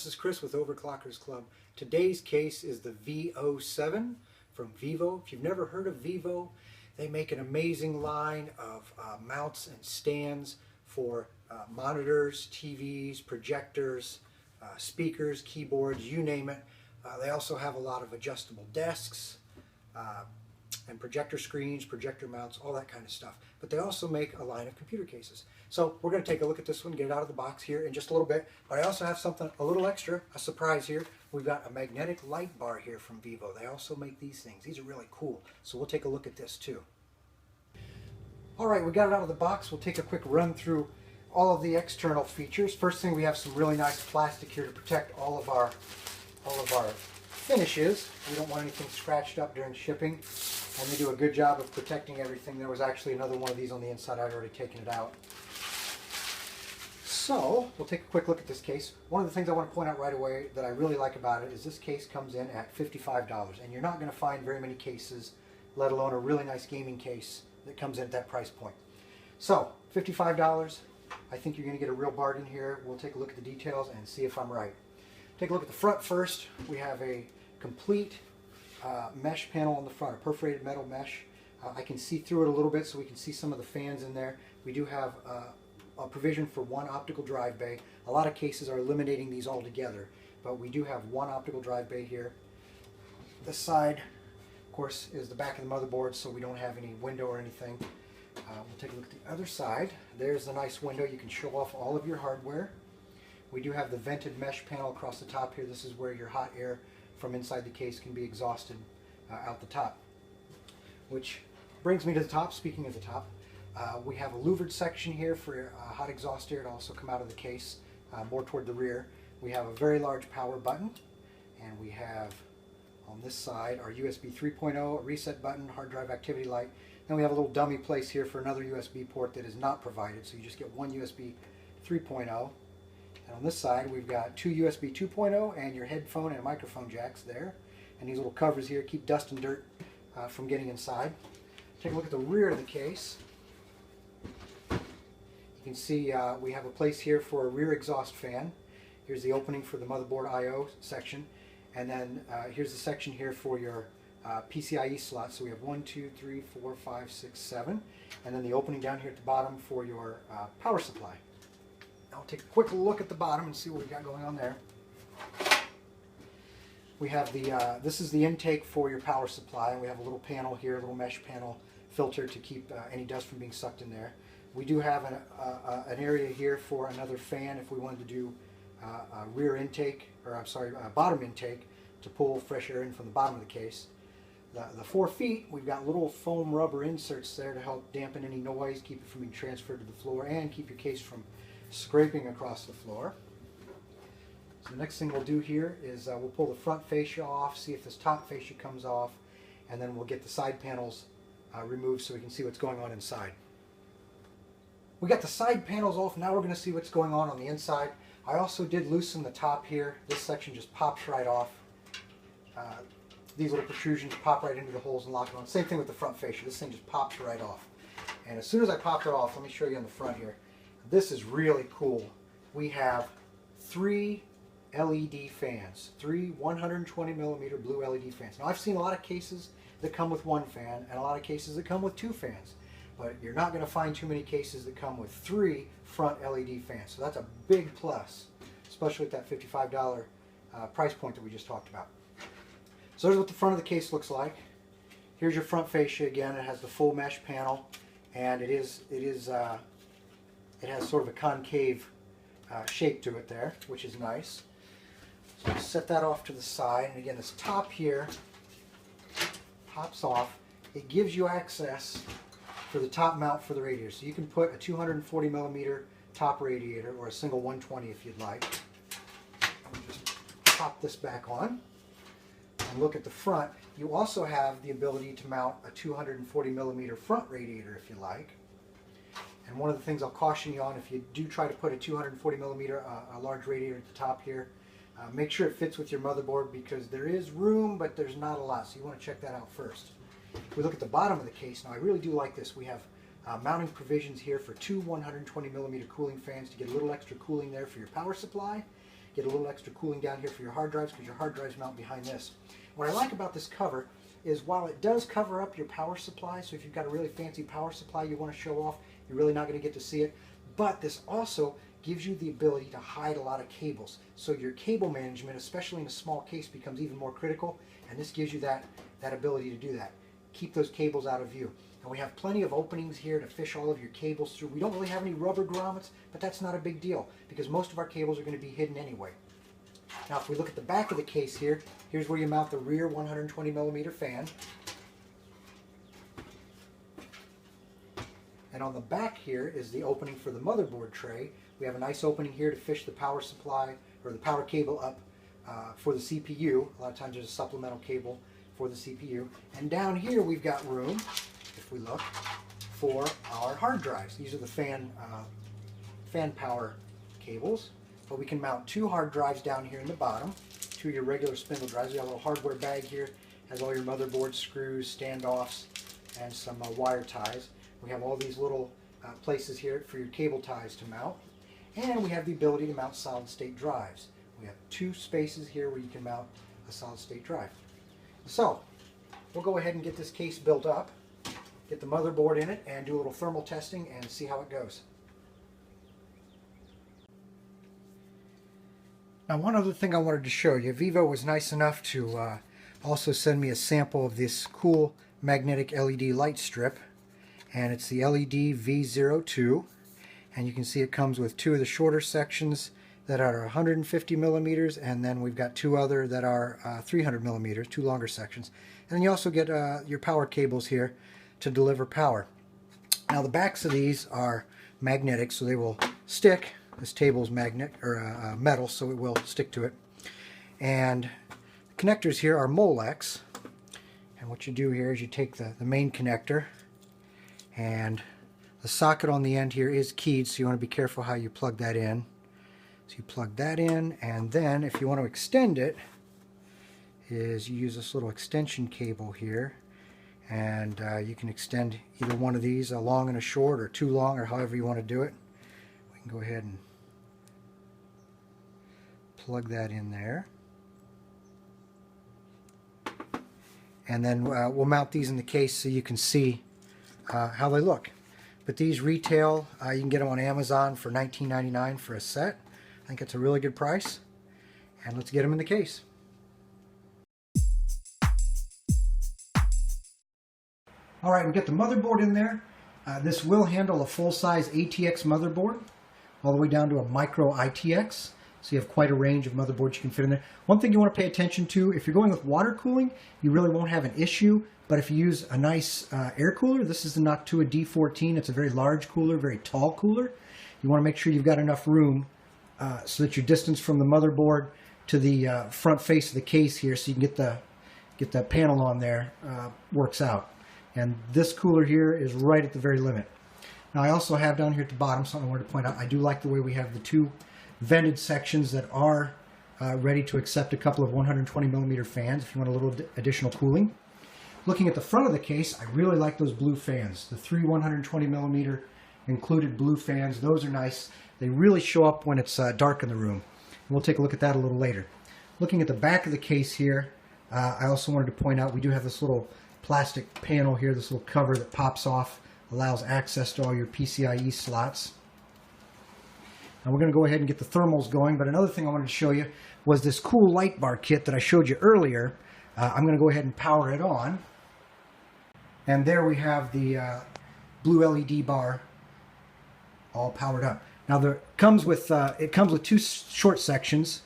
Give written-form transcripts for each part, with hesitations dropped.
this is Chris with Overclockersclub. Today's case is the V07 from VIVO. If you've never heard of VIVO, they make an amazing line of mounts and stands for monitors, TVs, projectors, speakers, keyboards, you name it. They also have a lot of adjustable desks and projector screens, projector mounts, all that kind of stuff. But they also make a line of computer cases. So we're going to take a look at this one, get it out of the box here in just a little bit. But I also have something a little extra, a surprise here. We've got a magnetic light bar here from VIVO. They also make these things. These are really cool. So we'll take a look at this too. All right, we got it out of the box. We'll take a quick run through all of the external features. First thing, we have some really nice plastic here to protect all of our finishes. We don't want anything scratched up during shipping, and they do a good job of protecting everything. There was actually another one of these on the inside. I'd already taken it out. So we'll take a quick look at this case. One of the things I want to point out right away that I really like about it is this case comes in at $55, and you're not going to find very many cases, let alone a really nice gaming case that comes in at that price point. So $55, I think you're going to get a real bargain here. We'll take a look at the details and see if I'm right. Take a look at the front first. We have a complete mesh panel on the front, a perforated metal mesh. I can see through it a little bit so we can see some of the fans in there. We do have a provision for one optical drive bay. A lot of cases are eliminating these altogether, but we do have one optical drive bay here. This side, of course, is the back of the motherboard, so we don't have any window or anything. We'll take a look at the other side. There's the nice window. You can show off all of your hardware. We do have the vented mesh panel across the top here. This is where your hot air from inside the case can be exhausted out the top. Which brings me to the top. Speaking of the top, we have a louvered section here for hot exhaust air to also come out of the case, more toward the rear. We have a very large power button, and we have on this side our USB 3.0, a reset button, hard drive activity light. Then we have a little dummy place here for another USB port that is not provided, so you just get one USB 3.0. And on this side we've got two USB 2.0 and your headphone and microphone jacks there. And these little covers here keep dust and dirt from getting inside. Take a look at the rear of the case. You can see we have a place here for a rear exhaust fan. Here's the opening for the motherboard I/O section. And then here's the section here for your PCIe slot. So we have 1, 2, 3, 4, 5, 6, 7. And then the opening down here at the bottom for your power supply. I'll take a quick look at the bottom and see what we got going on there. We have the, this is the intake for your power supply, and we have a little panel here, a little mesh panel filter to keep any dust from being sucked in there. We do have an area here for another fan if we wanted to do a rear intake, or I'm sorry, a bottom intake to pull fresh air in from the bottom of the case. The 4 feet, we've got little foam rubber inserts there to help dampen any noise, keep it from being transferred to the floor, and keep your case from scraping across the floor. So the next thing we'll do here is we'll pull the front fascia off, see if this top fascia comes off, and then we'll get the side panels removed so we can see what's going on inside. We got the side panels off. Now we're going to see what's going on the inside. I also did loosen the top here. This section just pops right off. These little protrusions pop right into the holes and lock it on. Same thing with the front fascia. This thing just pops right off. And as soon as I popped it off, let me show you on the front here. This is really cool. We have 3 LED fans, 3 120 millimeter blue LED fans. Now I've seen a lot of cases that come with 1 fan and a lot of cases that come with 2 fans, but you're not going to find too many cases that come with 3 front LED fans. So that's a big plus, especially at that $55 price point that we just talked about. So there's what the front of the case looks like. Here's your front fascia again. It has the full mesh panel, and it has sort of a concave shape to it there, which is nice. So I'll set that off to the side. And again, this top here pops off. It gives you access for the top mount for the radiator. So you can put a 240 millimeter top radiator or a single 120 if you'd like. I'll just pop this back on. And look at the front. You also have the ability to mount a 240 millimeter front radiator if you like. And one of the things I'll caution you on, if you do try to put a 240 millimeter, a large radiator at the top here, make sure it fits with your motherboard, because there is room, but there's not a lot, so you want to check that out first. If we look at the bottom of the case, now I really do like this. We have mounting provisions here for 2 120 millimeter cooling fans to get a little extra cooling there for your power supply. Get a little extra cooling down here for your hard drives because your hard drives mount behind this. What I like about this cover is while it does cover up your power supply, so if you've got a really fancy power supply you want to show off, you're really not going to get to see it. But this also gives you the ability to hide a lot of cables. So your cable management, especially in a small case, becomes even more critical, and this gives you that ability to do that. Keep those cables out of view. And we have plenty of openings here to fish all of your cables through. We don't really have any rubber grommets, but that's not a big deal because most of our cables are going to be hidden anyway. Now if we look at the back of the case here, here's where you mount the rear 120mm fan. And on the back here is the opening for the motherboard tray. We have a nice opening here to fish the power supply or the power cable up for the CPU. A lot of times there's a supplemental cable for the CPU. And down here we've got room, if we look, for our hard drives. These are the fan power cables. But we can mount 2 hard drives down here in the bottom, 2 of your regular spindle drives. You have a little hardware bag here, has all your motherboard screws, standoffs, and some wire ties. We have all these little places here for your cable ties to mount. And we have the ability to mount solid state drives. We have 2 spaces here where you can mount a solid state drive. So, we'll go ahead and get this case built up, get the motherboard in it, and do a little thermal testing and see how it goes. Now one other thing I wanted to show you, Vivo was nice enough to also send me a sample of this cool magnetic LED light strip, and it's the LED V02, and you can see it comes with 2 of the shorter sections that are 150 millimeters, and then we've got 2 other that are 300 millimeters, 2 longer sections. And then you also get your power cables here to deliver power. Now the backs of these are magnetic, so they will stick. This table's metal, so it will stick to it. And the connectors here are Molex. And what you do here is you take the main connector, and the socket on the end here is keyed, so you want to be careful how you plug that in. So you plug that in, and then if you want to extend it, is you use this little extension cable here, and you can extend either one of these, a long and a short, or 2 long, or however you want to do it. We can go ahead and plug that in there. And then we'll mount these in the case so you can see how they look. But these retail, you can get them on Amazon for $19.99 for a set. I think it's a really good price. And let's get them in the case. Alright, we get the motherboard in there. This will handle a full-size ATX motherboard, all the way down to a micro ITX. So you have quite a range of motherboards you can fit in there. One thing you want to pay attention to, if you're going with water cooling, you really won't have an issue. But if you use a nice air cooler, this is the Noctua D14. It's a very large cooler, very tall cooler. You want to make sure you've got enough room so that your distance from the motherboard to the front face of the case here, so you can get that panel on there, works out. And this cooler here is right at the very limit. Now I also have down here at the bottom something I wanted to point out. I do like the way we have the 2 vented sections that are ready to accept a couple of 120mm fans if you want a little additional cooling. Looking at the front of the case, I really like those blue fans. The 3 120mm included blue fans. Those are nice. They really show up when it's dark in the room. We'll take a look at that a little later. Looking at the back of the case here, I also wanted to point out we do have this little plastic panel here, this little cover that pops off, allows access to all your PCIe slots. Now we're going to go ahead and get the thermals going, but another thing I wanted to show you was this cool light bar kit that I showed you earlier. I'm going to go ahead and power it on. And there we have the blue LED bar all powered up. Now it comes with 2 short sections,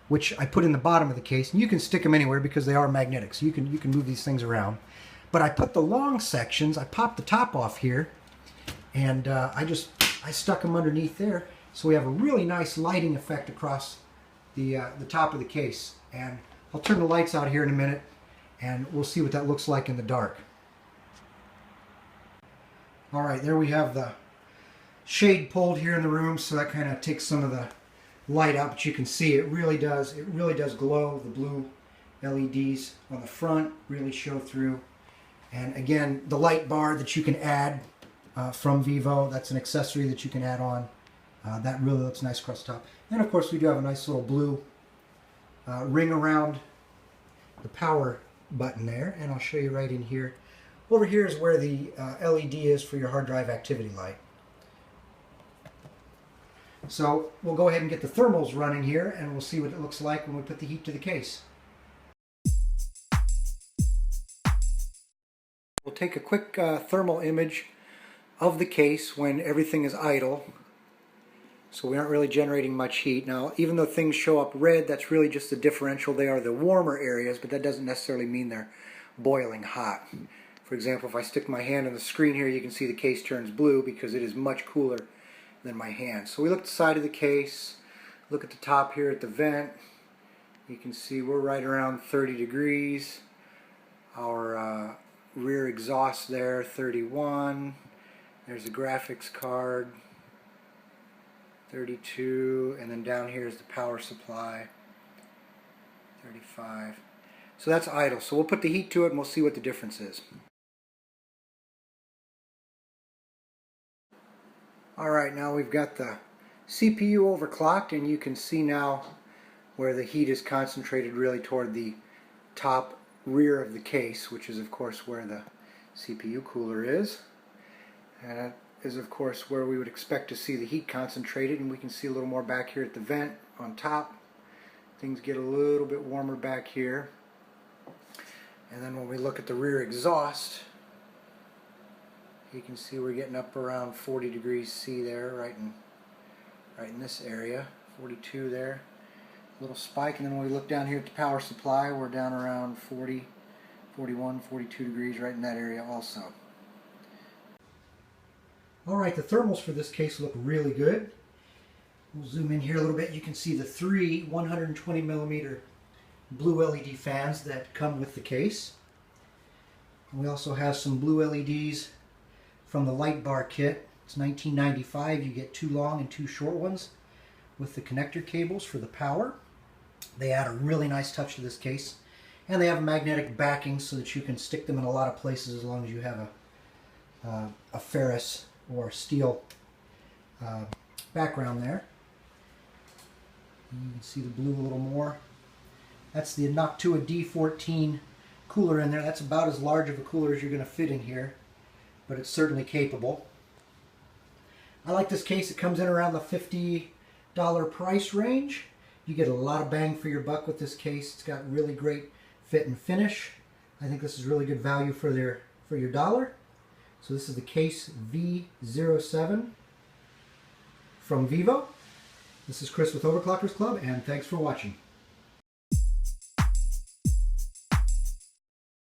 which I put in the bottom of the case. And you can stick them anywhere because they are magnetic, so you can move these things around. But I put the long sections, I popped the top off here, and I stuck them underneath there, so we have a really nice lighting effect across the top of the case. And I'll turn the lights out here in a minute, and we'll see what that looks like in the dark. All right, there we have the shade pulled here in the room, so that kind of takes some of the light out, but you can see it really does glow. The blue LEDs on the front really show through. And again, the light bar that you can add from Vivo, that's an accessory that you can add on. That really looks nice across the top. And of course we do have a nice little blue ring around the power button there, and I'll show you right in here. Over here is where the LED is for your hard drive activity light. So we'll go ahead and get the thermals running here, and we'll see what it looks like when we put the heat to the case. We'll take a quick thermal image of the case when everything is idle, so we aren't really generating much heat. Now, even though things show up red, that's really just the differential. They are the warmer areas, but that doesn't necessarily mean they're boiling hot. For example, if I stick my hand on the screen here, you can see the case turns blue because it is much cooler than my hand. So we look at the side of the case, look at the top here at the vent. You can see we're right around 30 degrees. Our rear exhaust there, 31. There's a graphics card, 32, and then down here is the power supply, 35. So that's idle. So we'll put the heat to it and we'll see what the difference is. Alright, now we've got the CPU overclocked, and you can see now where the heat is concentrated really toward the top rear of the case, which is of course where the CPU cooler is. And that is of course where we would expect to see the heat concentrated, and we can see a little more back here at the vent on top. Things get a little bit warmer back here. And then when we look at the rear exhaust, you can see we're getting up around 40 degrees C there, right in this area, 42 there. Little spike, and then when we look down here at the power supply, we're down around 40, 41, 42 degrees right in that area also. Alright, the thermals for this case look really good. We'll zoom in here a little bit. You can see the three 120 millimeter blue LED fans that come with the case. And we also have some blue LEDs from the light bar kit. It's $19.95. You get two long and two short ones with the connector cables for the power. They add a really nice touch to this case, and they have a magnetic backing so that you can stick them in a lot of places as long as you have a ferrous or steel background there. And you can see the blue a little more. That's the Noctua D14 cooler in there. That's about as large of a cooler as you're going to fit in here, but it's certainly capable. I like this case. It comes in around the $50 price range. You get a lot of bang for your buck with this case. It's got really great fit and finish. I think this is really good value for your dollar. So this is the Case V07 from Vivo. This is Chris with Overclockers Club, and thanks for watching.